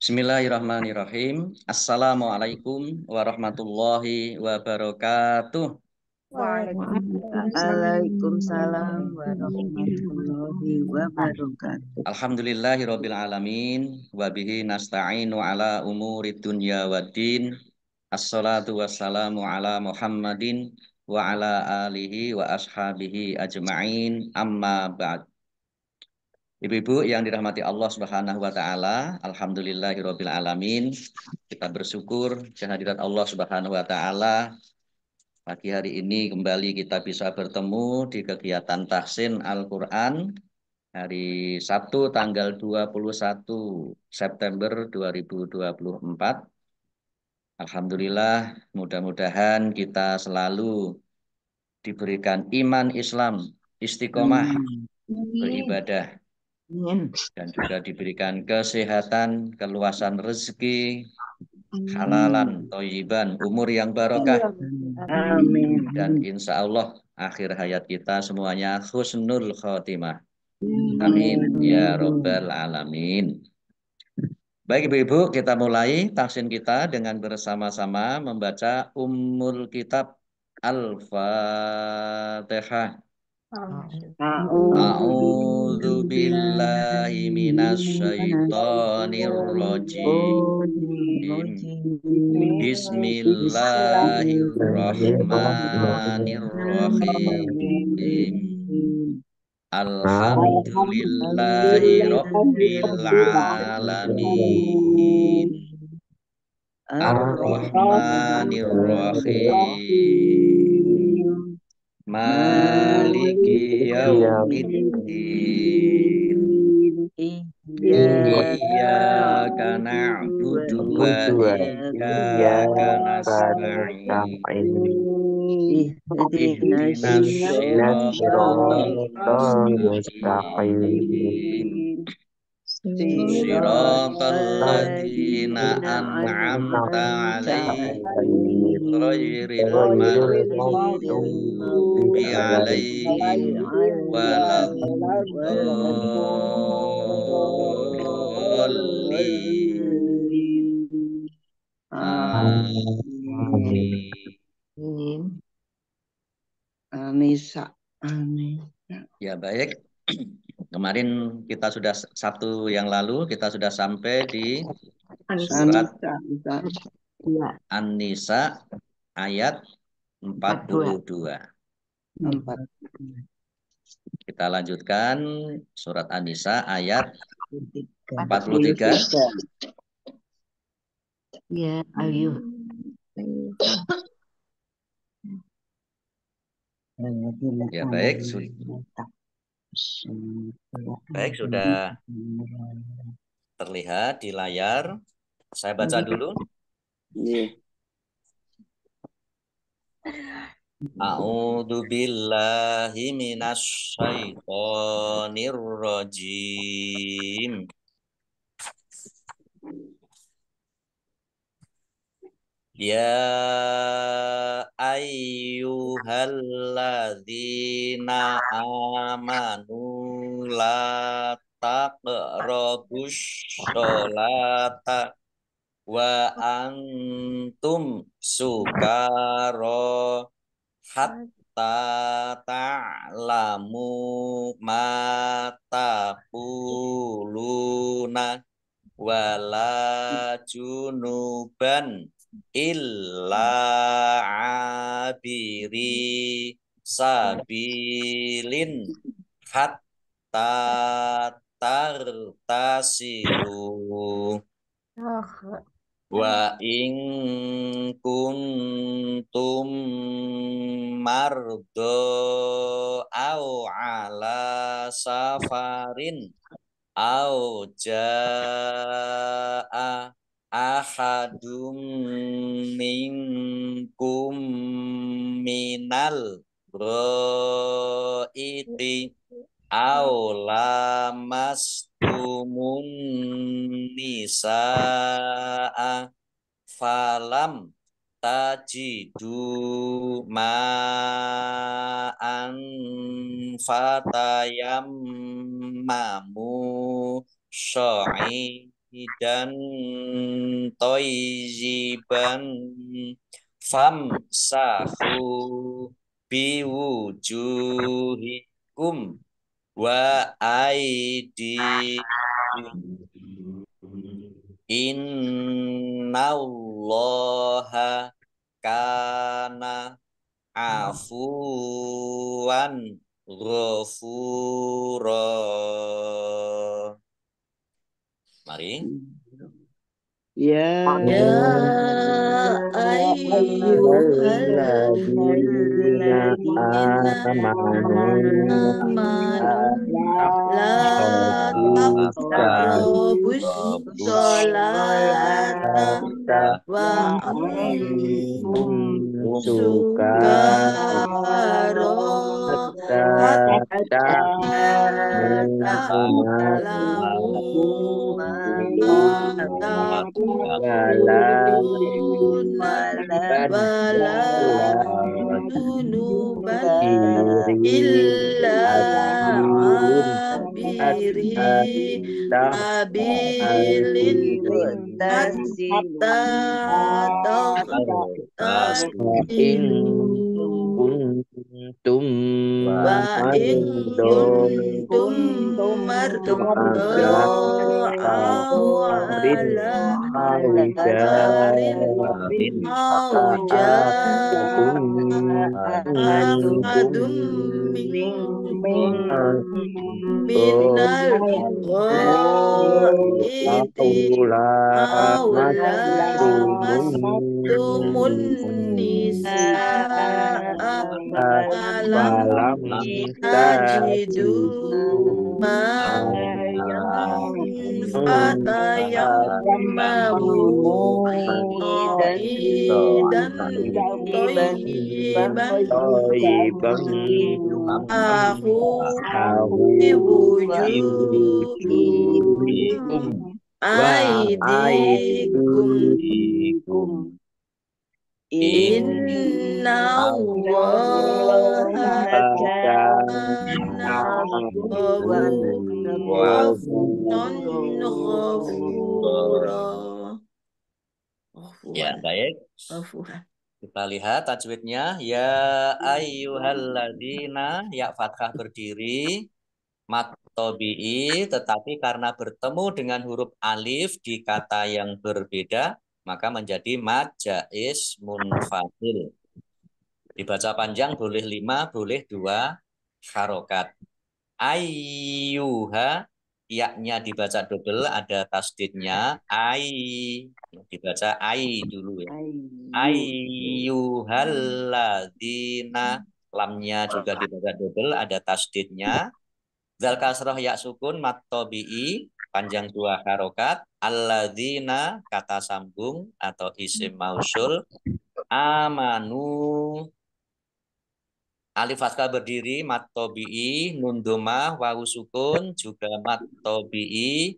Bismillahirrahmanirrahim. Assalamualaikum warahmatullahi wabarakatuh. Waalaikumsalam warahmatullahi wabarakatuh. Alhamdulillahirabbil alamin wa bihi nasta'inu ala umurid dunya waddin. Assalatu wassalamu ala Muhammadin wa ala alihi wa ashabihi ajma'in. Amma ba'd. Ibu-ibu yang dirahmati Allah Subhanahu wa taala, alhamdulillahirabbil alamin. Kita bersyukur kehadirat Allah Subhanahu wa taala. Pagi hari ini kembali kita bisa bertemu di kegiatan tahsin Al-Qur'an hari Sabtu tanggal 21 September 2024. Alhamdulillah, mudah-mudahan kita selalu diberikan iman Islam, istiqomah beribadah, dan juga diberikan kesehatan, keluasan rezeki, halalan, thayyiban, umur yang barokah, Amin. dan insya Allah akhir hayat kita semuanya husnul khotimah. Amin ya robbal alamin. Baik ibu-ibu, kita mulai tahsin kita dengan bersama-sama membaca Ummul Kitab Al-Fatihah. A'udzu billahi minasyaitonir rajim. Bismillahirrahmanirrahim. Alhamdulillahi rabbil alamin. Ar-Rahmanir Rahim. Maliki yaumiddin. Iyyaka na'budu wa iyyaka nasta'in. Ihdinas siratal mustaqim. Siratal ladzina an'amta 'alaihim ghairil maghdubi 'alaihim waladdallin. Amin. Amin. Ya baik. Kemarin kita sudah Sabtu yang lalu kita sudah sampai di surat An-Nisa ayat 42. Kita lanjutkan surat An-Nisa ayat 43. Ya, ayo. Ya baik, baik sudah terlihat di layar. Saya baca dulu. A'udzu billahi minasy syaithanir rajim. Ya ayyuhalladzina amanu la taqrabus sholata wa antum sukara hatta ta'lamu ma taquluna wala junuban illa abiri sabilin hatta tartasilu wa in kuntum mardo au ala safarin au jaa ahadum minkum minal ghaiti au lamastumun nisaa falam tajidu ma'an fatayammamu sya'idan toyiban famsahu biwujuhikum wa aidikum innallaha kana afuwan ghafura. Mari. Ya ayyuhalladzina amanu la taqrabus sholata wa antum sukara hatta ta'lamu ma taquluna wala junuban illa abiri abilin hatta kuntum wa in kuntum marda aw ala safarin aw jaa ahadun minkum minal ghaiti aw lamastumun nisaa falam tajidu ma'an fatayammamu sa'idan thayyiban ahu iwujuhikum aidikum inna allaha kana ghafuran ghafura. Ya, baik. Kita lihat tajwidnya. Ya ayyuhalladzina, ya fathah berdiri, mat tobi'i, tetapi karena bertemu dengan huruf alif di kata yang berbeda, maka menjadi mad jaiz munfasil. Dibaca panjang boleh 5, boleh 2 harokat. Ayyuha, yaknya dibaca double, ada tasdidnya. Dibaca ai dulu ya. Ayyuhalladzina, lamnya juga dibaca double, ada tasdidnya. Zal kasroh ya sukun mat tobi'i, panjang 2 harokat. Alladzina, kata sambung atau isim mausul. Amanu, alif fathah berdiri mat tobi'i, nun domah, wawu sukun juga mat tobi'i,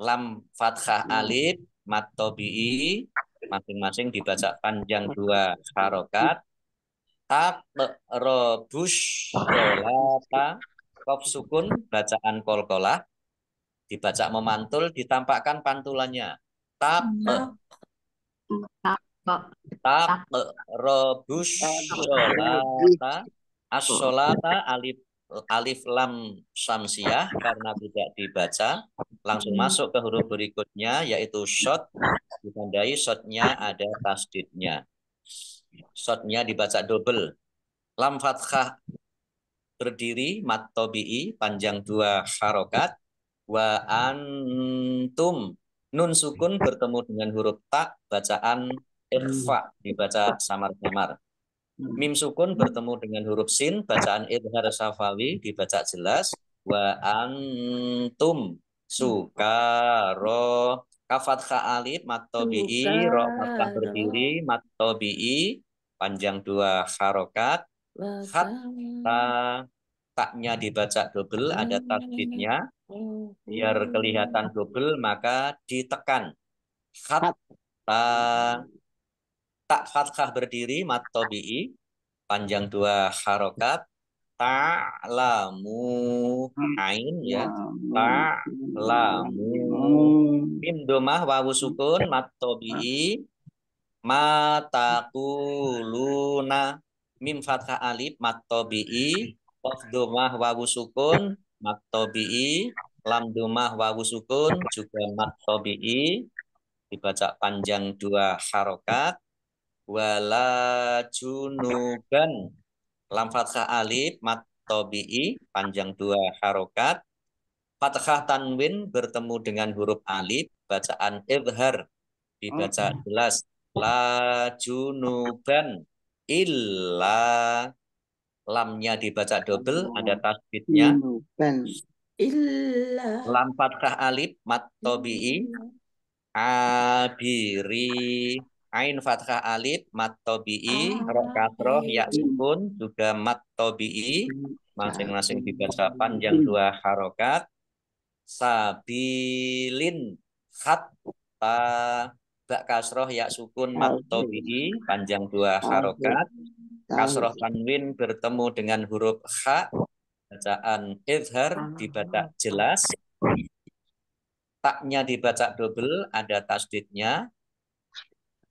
lam fathah alif mat tobi'i, masing-masing dibaca panjang 2 harokat. Taqrabus sholata, kof sukun bacaan kolkolah, dibaca memantul, ditampakkan pantulannya. Taqrabus sholata, as-sholata alif lam samsiyah, karena tidak dibaca, langsung masuk ke huruf berikutnya yaitu shot, ditandai shotnya ada tasdidnya. Shotnya dibaca double. Lam fathah berdiri mat tobi'i, panjang 2 harokat. Wa antum, nun sukun bertemu dengan huruf ta, bacaan ikhfa, dibaca samar-samar. Mim sukun bertemu dengan huruf sin, bacaan idhar safawi, dibaca jelas. Wa antum sukaro. Kafathah alif mat tobi'i, ro fathah berdiri mat tobi'i, panjang 2 harokat. Hatta, taknya dibaca double, ada tasdidnya. Biar kelihatan double maka ditekan. Hatta, tak fathah berdiri mat tobi'i, panjang 2 harokat. ta'lamu ain ya. Ta'lamu mim domah wawu sukun mat tabi'i mataquluna mim fathah alif mat tabi'i qaf domah wawu sukun mat tabi'i lam domah wawu sukun juga mat tabi'i dibaca panjang 2 harokat wala junuban lam fathah alif mat tabi'i panjang 2 harokat fathah tanwin bertemu dengan huruf alif bacaan izhar dibaca jelas la junuban illa lamnya dibaca double ada tasdidnya Illa. lam fathah alif mat tabi'i abiri ain fathah alif mat tabi'i ro kasroh ya sukun juga mat tabi'i masing-masing dibaca panjang 2 harokat sabilin hatta bak kasroh ya sukun mat tabi'i panjang 2 harokat kasroh tanwin bertemu dengan huruf kha bacaan izhar dibaca jelas taknya dibaca double ada tasdidnya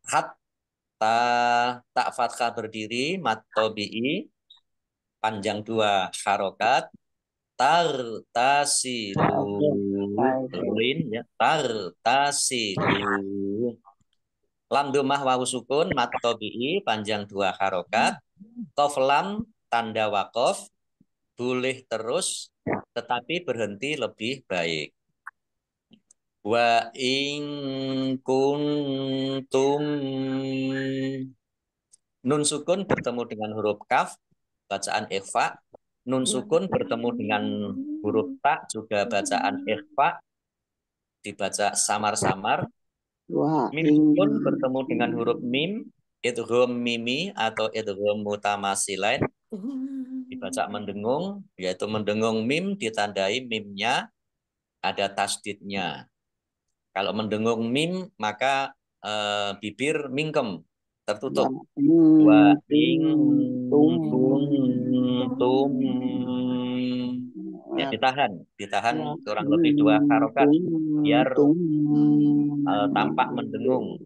hatta tak fathah berdiri mat tabi'i panjang 2 harokat tartasilu ya tartasilu lam domah wawu sukun mat tabi'i panjang 2 harokat qaf lam tanda waqaf boleh terus tetapi berhenti lebih baik wa in kuntum nun sukun bertemu dengan huruf kaf bacaan ikhfa nun sukun bertemu dengan huruf ta juga bacaan ikhfa dibaca samar-samar mim sukun bertemu dengan huruf mim idgham mimi atau idgham mutamasilain dibaca mendengung yaitu mendengung mim ditandai mimnya ada tasdidnya kalau mendengung mim maka bibir mingkem tertutup wa in kuntum ya ditahan kurang lebih 2 harokat biar tampak mendengung.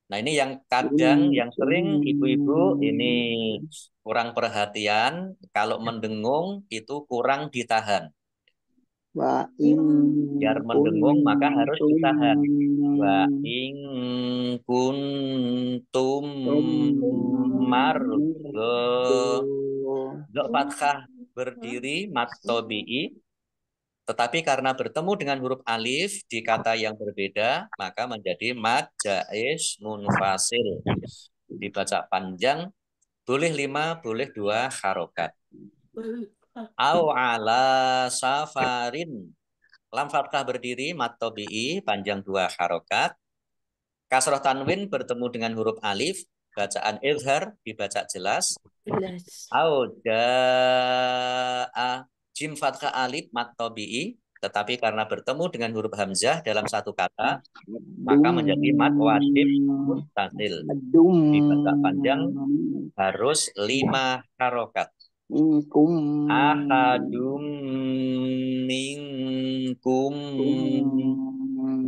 Nah ini yang kadang yang sering ibu-ibu ini kurang perhatian kalau mendengung itu kurang ditahan. Biar mendengung maka harus ditahan. Wa in kuntum margo fathah berdiri mat tabi'i tetapi karena bertemu dengan huruf alif di kata yang berbeda maka menjadi mad jaiz munfasil dibaca panjang boleh 5 boleh 2 harokat au ala safarin lam fathah berdiri mat tabi'i panjang 2 harokat kasroh tanwin bertemu dengan huruf alif bacaan izhar dibaca jelas au jaa jim fathah alif mat tabi'i tetapi karena bertemu dengan huruf hamzah dalam satu kata maka menjadi mad wajib muttasil dibaca panjang harus 5 harokat ahadum minkum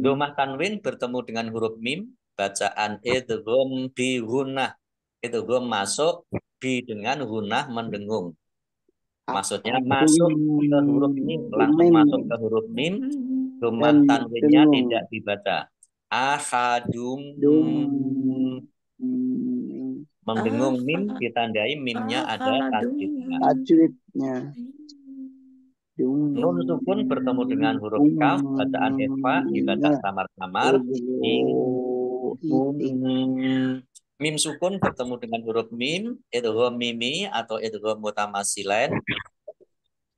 domah tanwin bertemu dengan huruf mim bacaan idgham bi gunnah idgham masuk bi dengan gunnah mendengung maksudnya masuk ke huruf mim langsung masuk ke huruf mim domah tanwinnya tidak dibaca ahadum mendengung mim ditandai mimnya ada tajwidnya nun sukun bertemu dengan huruf kaf bacaan ikhfa dibaca samar-samar mim sukun bertemu dengan huruf mim idgham mimi atau idgham mutamasilain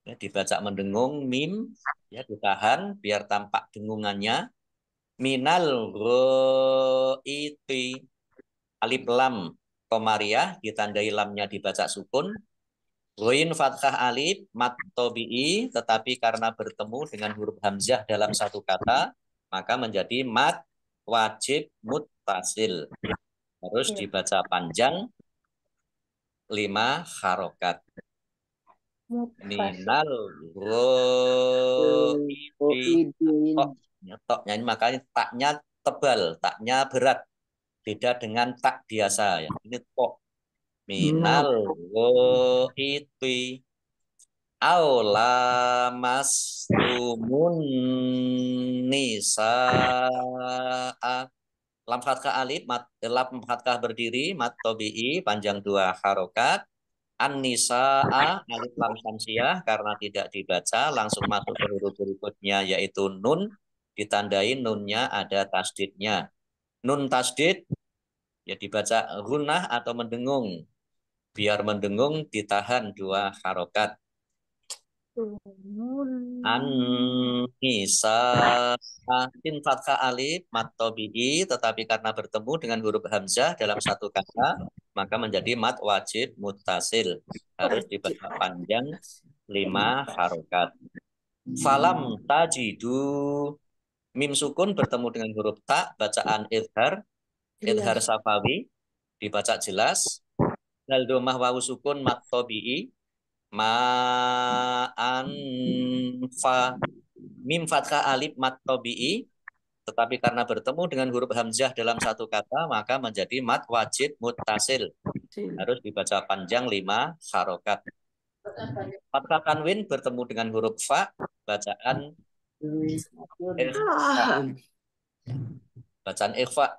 ya, dibaca mendengung mim ya ditahan biar tampak dengungannya minal ghaiti alif lam komariah ditandai lamnya dibaca sukun ghain fathah alif mat tabi'i tetapi karena bertemu dengan huruf hamzah dalam satu kata maka menjadi mad wajib muttasil harus dibaca panjang 5 harokat minal ghaidi. Idin. Ya, toknya ini makanya taknya tebal, taknya berat. Beda dengan tak biasa ya. Ini tok. Minal ghaidi. Aula mastumun nisaa. Lam fathah alif, lam fathah berdiri, mat tobi'i, panjang 2 harokat. An-nisa'a, alif lam syamsiah, karena tidak dibaca, langsung masuk ke huruf berikutnya, yaitu nun, ditandai nunnya ada tasdidnya. Nun tasdid, ya dibaca gunnah atau mendengung. Biar mendengung ditahan 2 harokat. An-nisa, sin fathah alif mat tobi'i, tetapi karena bertemu dengan huruf hamzah dalam satu kata maka menjadi mat wajib muttasil, harus dibaca panjang 5 harokat. Falam tajidu, mim sukun bertemu dengan huruf ta, bacaan idhar safawi, dibaca jelas. Dal domah wawu sukun mat tobi'i, ma'an fa, mim fathah alif mat tobi'i, tetapi karena bertemu dengan huruf hamzah dalam satu kata maka menjadi mat wajib muttasil, harus dibaca panjang 5 harokat. Fathah tanwin bertemu dengan huruf fa, bacaan ikhfa, bacaan ikhfa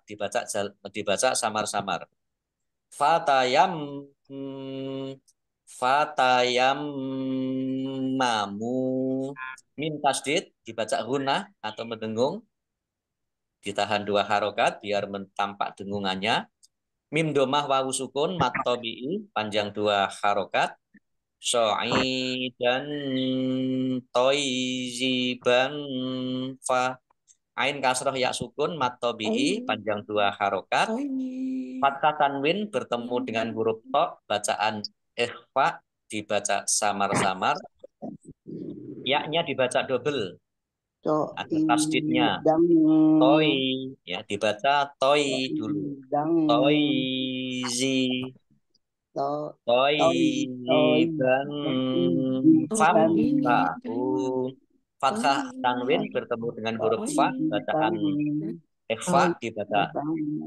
dibaca samar-samar. Fatayam mamu, mim tasdid dibaca gunnah atau mendengung, ditahan 2 harokat biar tampak dengungannya. Mim domah wawu sukun mat tobi'i, panjang 2 harokat. So'idan toiziban fa, ain kasroh ya sukun mat tobi'i, panjang 2 harokat. Fathah tanwin bertemu dengan huruf to, bacaan ikhfa, dibaca samar-samar. Ya-nya dibaca double, ada tasdidnya. Toi, ya dibaca toi dulu. Toizi, toiban famsahu. Fathah tanwin bertemu dengan huruf fa, bacaan ikhfa, dibaca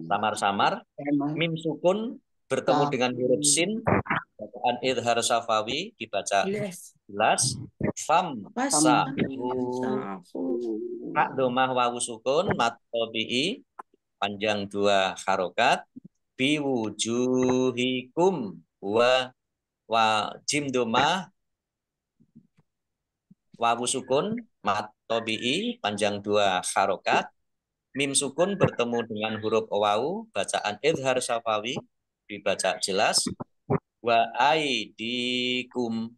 samar-samar. Mim sukun bertemu dengan huruf sin, bacaan idhar safawi, dibaca jelas. Fam sahu, hak domah wawu sukun mat tobi'i, panjang 2 harokat. Biwujuhikum wa jim domah wawu sukun mat tobi'i, panjang 2 harokat. Mim sukun bertemu dengan huruf wawu, bacaan idhar safawi, dibaca jelas. Wa aidikum,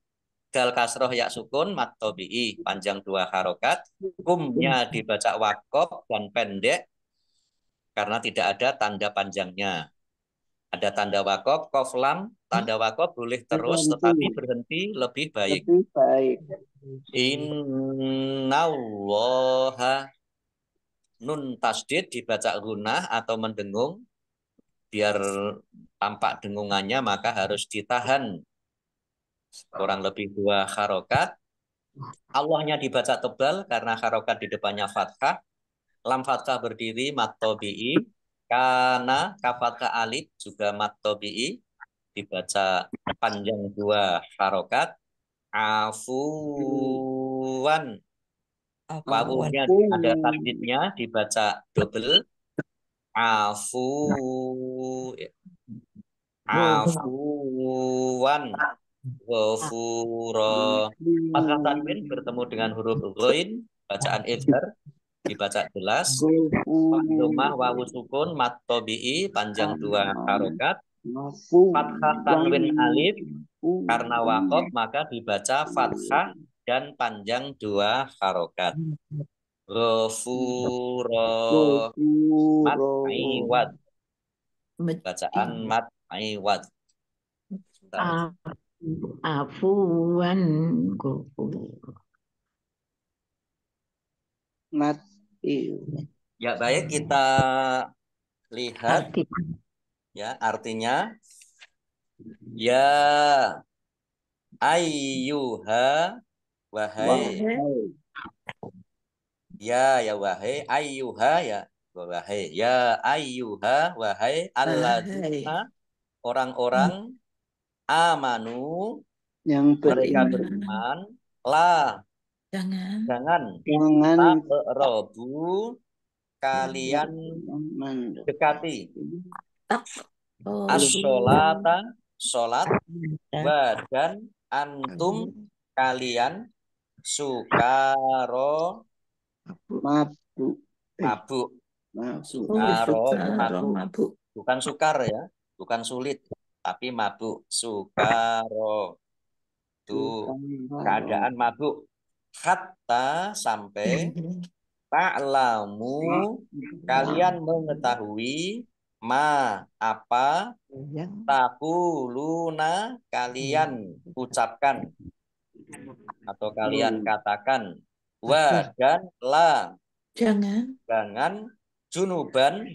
dal kasroh ya sukun mat tobi'i, panjang 2 harokat. Kumnya dibaca wakof dan pendek karena tidak ada tanda panjangnya. Ada tanda wakof, kof lam, tanda wakof boleh terus tetapi berhenti lebih baik. Innallaha, nun tasdid dibaca gunnah atau mendengung, biar tampak dengungannya maka harus ditahan kurang lebih 2 harokat. Allahnya dibaca tebal karena harokat di depannya fathah. Lam fathah berdiri mat tobi'i. Karena kafathah alif juga mat tobi'i, dibaca panjang 2 harokat. Afuwan, wawunya ada tasdidnya, dibaca double. Afu, afuwan, ghafura. Fathah tanwin bertemu dengan huruf ghain, bacaan idhar, dibaca jelas. Domah wawu sukun mat tobi'i, panjang 2 harokat. Fathah tanwin alif karena wakof maka dibaca fathah dan panjang 2 harokat. Ghafura, mat iwad, bacaan mat iwad. Afuwan gofur. Ya baik, kita lihat ya artinya. Ya Ayyuha, wahai. Ya wahai. Ayyuha, ya wahai. Ya ayyuha, wahai. Alladzina, orang-orang. Amanu, yang mereka beriman. beriman. La, Jangan. jangan. Jangan Taqrabu, kalian dekati. Oh, As-sholata, sholat. Dan antum, kalian. Sukaro, mabuk. mabuk. Mabuk. Sukaro itu mabuk. mabuk. Bukan sukar ya. Bukan sulit. Tapi mabuk. Sukaro. Itu keadaan mabuk. Hatta sampai ta'lamu, kalian mengetahui ma apa taquluna, kalian ucapkan atau kalian katakan. Wa dan la, jangan junuban,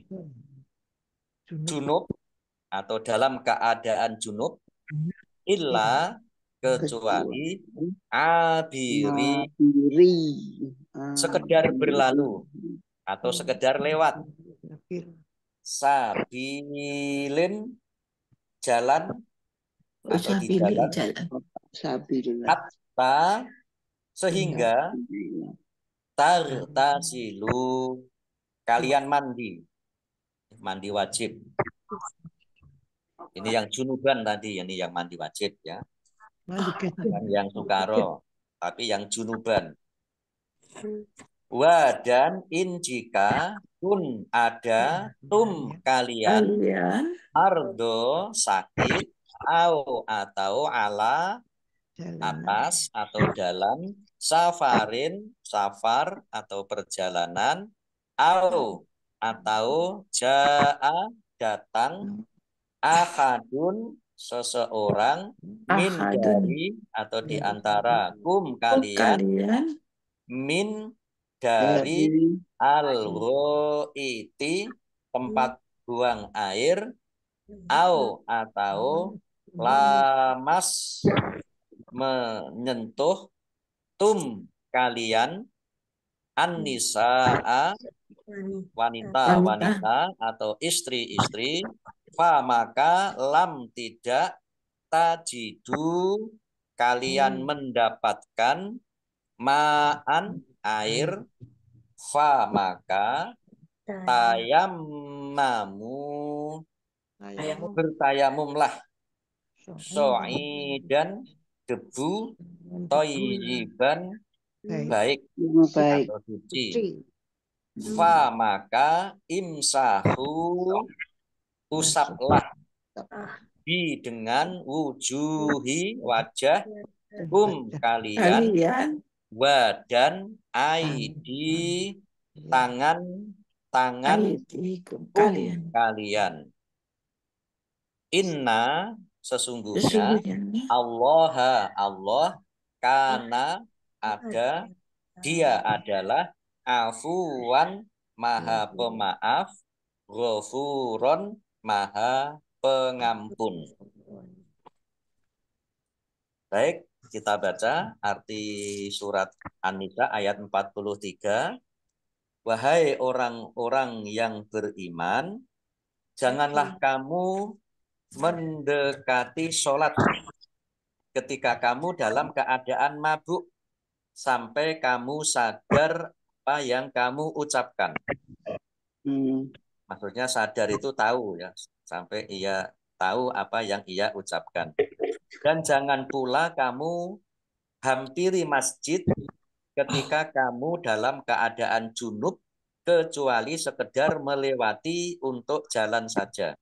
junub atau dalam keadaan junub, illa kecuali abiri, sekedar berlalu atau sekedar lewat. Sabilin, jalan atau di jalan. Hatta, sehingga tartasilu, kalian mandi. Mandi wajib. Ini yang junuban tadi, ini yang mandi wajib ya. Bukan yang sukaro, tapi yang junuban. Wa dan in, jika kun ada tum kalian ardo sakit au atau ala atas atau dalam safarin safar atau perjalanan au atau jaa datang ahadun seseorang min dari atau di antara kum kalian min dari al-ghaiti tempat buang air au atau lamas menyentuh tum kalian an-nisaa wanita-wanita atau istri-istri fa maka lam tidak tajidu kalian mendapatkan ma'an air fa maka tayammamu bertayamumlah so'idan debu thayyiban baik atau suci. Fa maka imsahu usaplah bi dengan wujuhi wajah kalian wa dan aidi tangan kalian. Inna sesungguhnya Allah kana ada dia adalah afuwan maha pemaaf ghafuron maha pengampun. Baik, kita baca arti surat An-Nisa ayat 43. Wahai orang-orang yang beriman, janganlah kamu mendekati sholat ketika kamu dalam keadaan mabuk sampai kamu sadar apa yang kamu ucapkan. Maksudnya sadar itu tahu ya, sampai ia tahu apa yang ia ucapkan. Dan jangan pula kamu hampiri masjid ketika kamu dalam keadaan junub kecuali sekedar melewati untuk jalan saja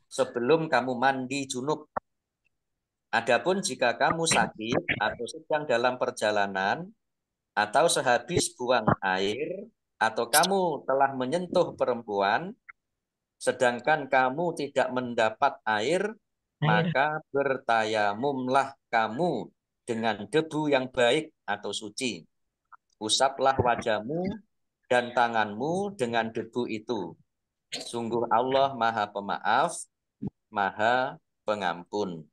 sebelum kamu mandi junub. Adapun jika kamu sakit atau sedang dalam perjalanan atau sehabis buang air atau kamu telah menyentuh perempuan sedangkan kamu tidak mendapat air, maka bertayamumlah kamu dengan debu yang baik atau suci. Usaplah wajahmu dan tanganmu dengan debu itu. Sungguh Allah Maha Pemaaf, Maha Pengampun.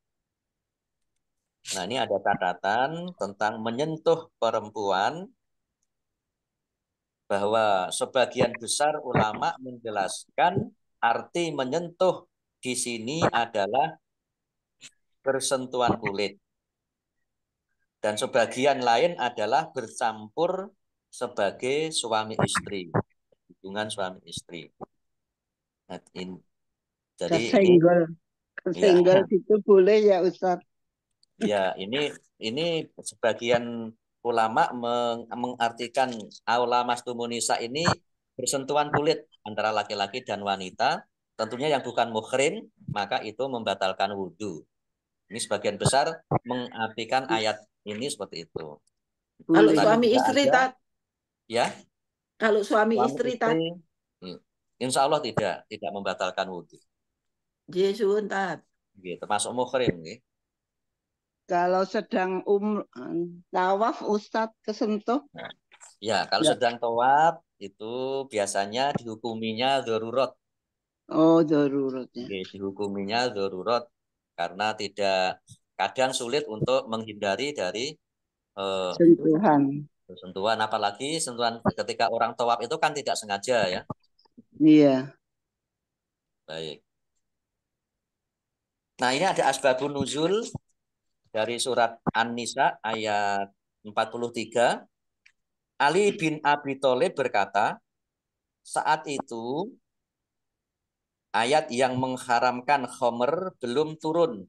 Nah, ini ada catatan tentang menyentuh perempuan, bahwa sebagian besar ulama menjelaskan arti menyentuh di sini adalah bersentuhan kulit. Dan sebagian lain adalah bercampur sebagai suami istri, hubungan suami istri. Nah, jadi ini kesenggol itu boleh ya Ustaz? Ya, ini sebagian ulama mengartikan aula mastumunisa ini bersentuhan kulit antara laki-laki dan wanita, tentunya yang bukan muhrim, maka itu membatalkan wudhu. Ini sebagian besar mengartikan ayat ini seperti itu. Kalau Boleh. suami tidak istri, ada, Tat. Ya, Kalau suami suami istri, Tat. insya Allah tidak membatalkan wudhu. Yesun, Tat. Termasuk muhrim. Kalau sedang tawaf Ustadz kesentuh? Ya, kalau sedang tawaf itu biasanya dihukuminya darurat. Oh, darurat ya. Dihukuminya darurat karena kadang sulit untuk menghindari dari sentuhan, apalagi sentuhan ketika orang tawaf itu kan tidak sengaja ya. Iya. Baik. Nah, ini ada asbabun nuzul dari surat An-Nisa ayat 43. Ali bin Abi Thalib berkata, saat itu ayat yang mengharamkan khomer belum turun.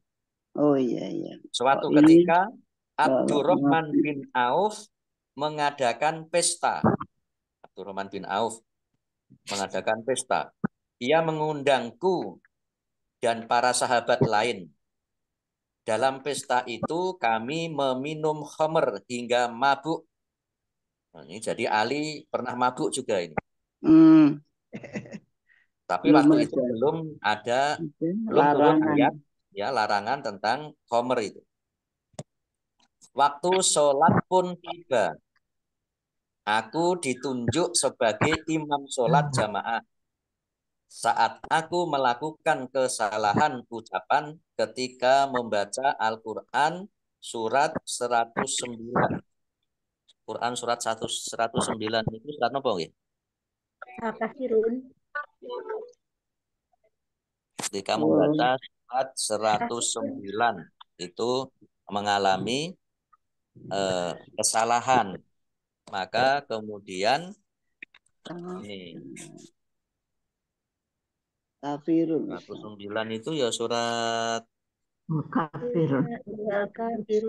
Oh iya. Suatu ketika Abdurrahman bin Auf mengadakan pesta. Abdurrahman bin Auf mengadakan pesta. Dia mengundangku dan para sahabat lain. Dalam pesta itu kami meminum khamr hingga mabuk. Nah, ini jadi Ali pernah mabuk juga ini. Tapi waktu itu belum turun ayat ya larangan tentang khamr itu. Waktu sholat pun tiba. Aku ditunjuk sebagai imam sholat jamaah. Saat aku melakukan kesalahan ucapan ketika membaca Al-Quran surat 109. Quran surat 109 itu surat apa ya? Al-Kafirun. Ketika membaca surat 109 itu mengalami kesalahan. Maka kemudian ini Kafirun. 109 itu ya surat Kafirun.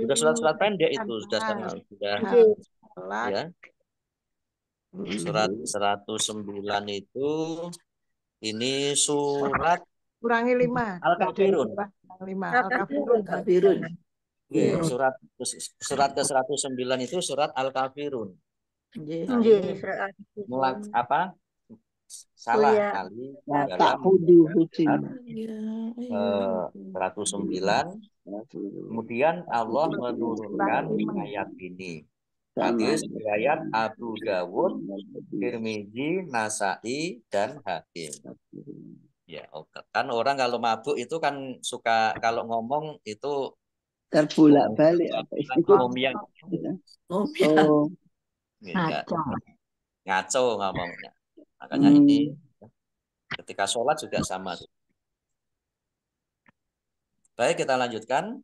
sudah surat-surat pendek itu sudah ya. Surat 109 itu ini surat kurangi 5 Al-Kafirun. Al-Kafirun. Surat ke 109 itu surat Al-Kafirun. Apa? Salah kali dalam 109. Kemudian Allah menurunkan ayat ini. Hadis riwayat Abu Dawud, Tirmizi, Nasa'i, dan Hakim. Ya, kan orang kalau mabuk itu kan suka kalau ngomong itu terbolak-balik apa ngomong. Ngaco ngomongnya. Makanya ini ketika sholat juga sama. Baik, kita lanjutkan.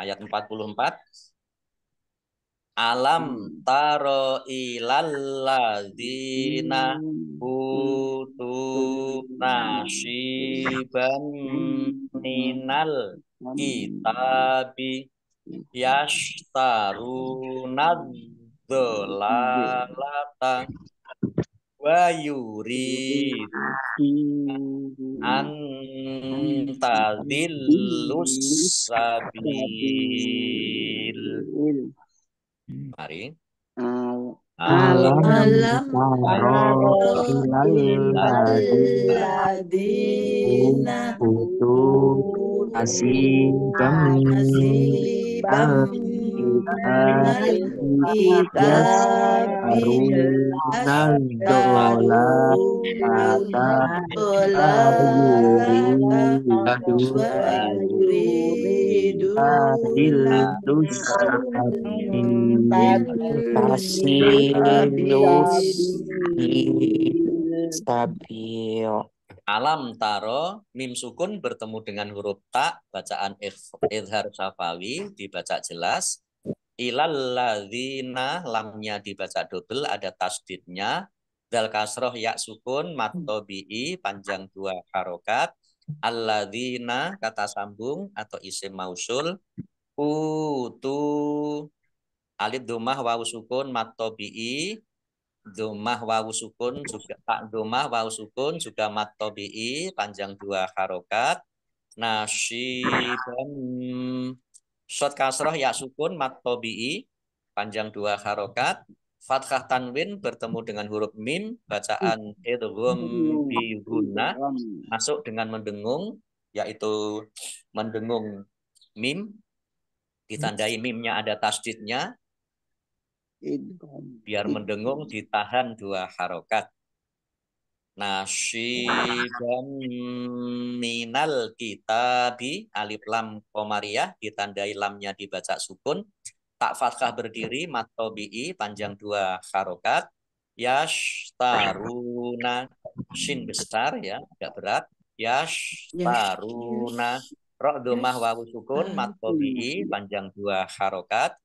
Ayat 44. Alam taro ilalladzina utu nasiban minal kitabi yashtaruna dzalalata wa yurid antadillus sabil. Mari. Alam ladina utu nasibam minal kitabi Yastarunal dola ata adilus tasilus stabil. Alam taro, mim sukun bertemu dengan huruf ta, bacaan idhar syafawi, dibaca jelas. Ilal ladzina, lamnya dibaca double, ada tasdidnya. Dal kasroh ya sukun, mat tobi'i, panjang 2 harokat. Alladzina, kata sambung atau isim mausul. Utu, alif domah wawu sukun, mat tobi'i. Domah wawu sukun juga tak domah wawu sukun juga mat tobi'i panjang 2 harokat. Nasyiban shot kasroh ya sukun mat tobi'i panjang 2 harokat. Fathah tanwin bertemu dengan huruf mim bacaan idgham bi gunnah masuk dengan mendengung yaitu mendengung mim ditandai mimnya ada tasdidnya. Biar mendengung ditahan 2 harokat. Nasyiban minal kitabi, alif lam qamariyah ditandai lamnya dibaca sukun. Tak fathah berdiri mat tobi'i panjang 2 harokat. Yashtaruna, shin besar ya agak berat. Yashtaruna, ro domah wawu sukun mat tobi'i panjang 2 harokat.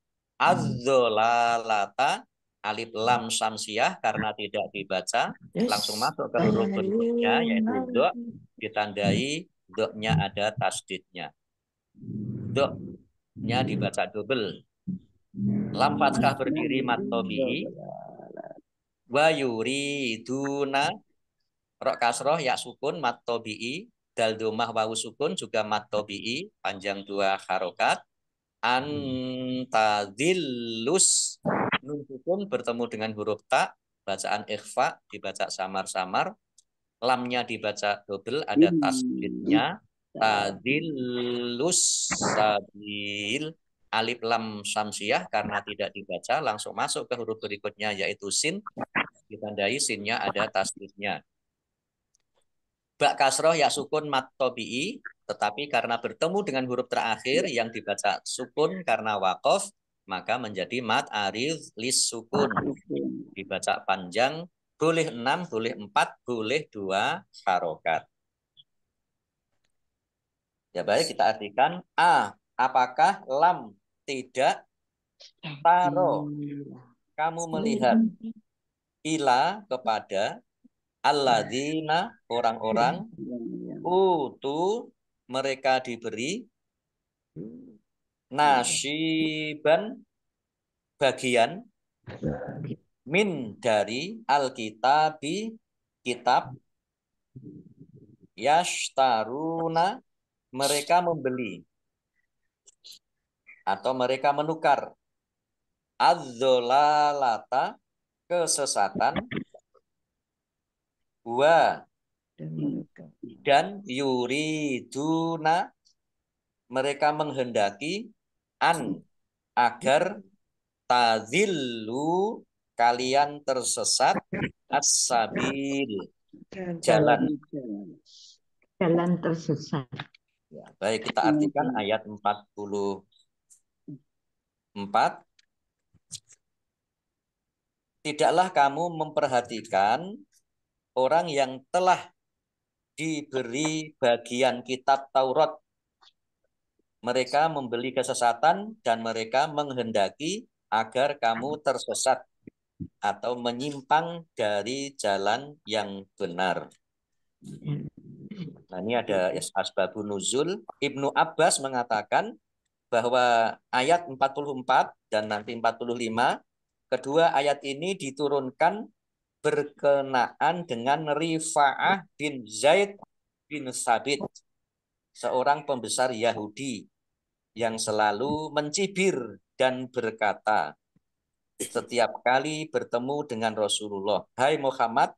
Az-zolalata, alif lam samsiah karena tidak dibaca langsung masuk ke huruf berikutnya yaitu do, ditandai do-nya ada tasdidnya. Do-nya dibaca double. Lam fathah berdiri mat tobi'i. Wa yuriduna, ro kasroh ya sukun mat tobi'i. Dal domah wawu sukun juga mat tobi'i panjang 2 harokat. Antadillus, nun sukun bertemu dengan huruf ta, bacaan ikhfa dibaca samar-samar, lamnya dibaca double ada tasdidnya. Tadillus sabil, alif lam samsiah karena tidak dibaca langsung masuk ke huruf berikutnya yaitu sin, ditandai sinnya ada tasdidnya. Bak kasroh ya sukun mat tobi'i, tetapi karena bertemu dengan huruf terakhir yang dibaca sukun karena wakof, maka menjadi mat arid lis sukun. Dibaca panjang, boleh 6, boleh 4, boleh 2 harokat. Ya baik, kita artikan A. Apakah lam tidak taro kamu melihat ila kepada alladzina orang-orang utu mereka diberi nasyiban bagian min dari alkitabi kitab yashtaruna mereka membeli atau mereka menukar adzolalata kesesatan wa dan yuriduna mereka menghendaki an agar tazillu kalian tersesat as-sabil jalan tersesat. ya, baik kita artikan ayat 44. Tidaklah kamu memperhatikan orang yang telah diberi bagian kitab Taurat. Mereka membeli kesesatan dan mereka menghendaki agar kamu tersesat atau menyimpang dari jalan yang benar. Nah, ini ada asbabun nuzul. Ibnu Abbas mengatakan bahwa ayat 44 dan nanti 45, kedua ayat ini diturunkan berkenaan dengan Rifa'ah bin Zaid bin Sabit, seorang pembesar Yahudi yang selalu mencibir dan berkata setiap kali bertemu dengan Rasulullah, "Hai Muhammad,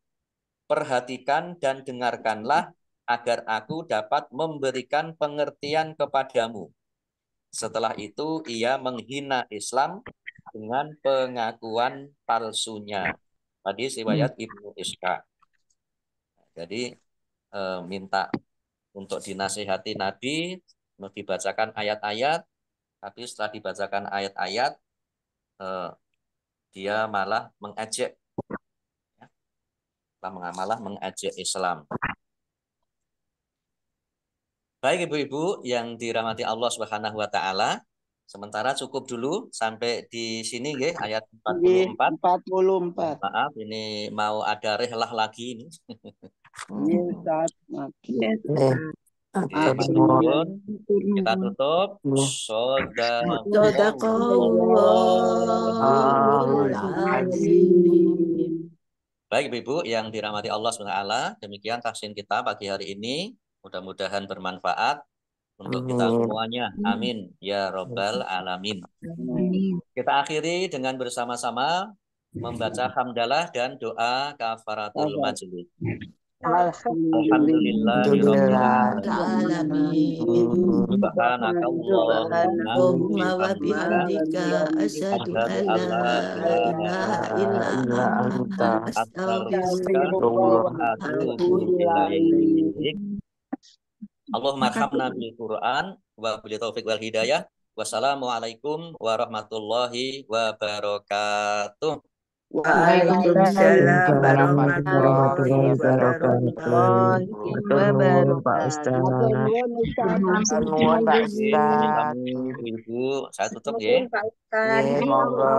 perhatikan dan dengarkanlah agar aku dapat memberikan pengertian kepadamu." Setelah itu ia menghina Islam dengan pengakuan palsunya. Tadi riwayat Ibnu Ishaq. Jadi minta untuk dinasihati Nabi, dibacakan ayat-ayat, tapi setelah dibacakan ayat-ayat, dia malah mengejek, malah mengejek Islam. Baik ibu-ibu yang dirahmati Allah Subhanahu wa taala, sementara cukup dulu sampai di sini nggih ayat 44. 44. Maaf, ini mau ada rehlah lagi ini. Iya, Ustaz. Kita tutup. Sadaqallahul azim. Baik ibu yang dirahmati Allah SWT, demikian tafsir kita pagi hari ini. Mudah-mudahan bermanfaat untuk kita semuanya. Amin ya Rabbal Alamin. Kita akhiri dengan bersama-sama membaca hamdalah dan doa kafaratul majlis. Alhamdulillahirabbil alamin. Subhanakallahumma wa bihamdika asyhadu an la ilaha illa anta astaghfiruka wa atubu ilaik. Allahumma khamna bil Qur'an wa bil taufiq wal hidayah. Wassalamualaikum warahmatullahi wabarakatuh. Waalaikumsalam warahmatullahi wabarakatuh. Pak Ustaz. Ibu, saya tutup ya. Monggo.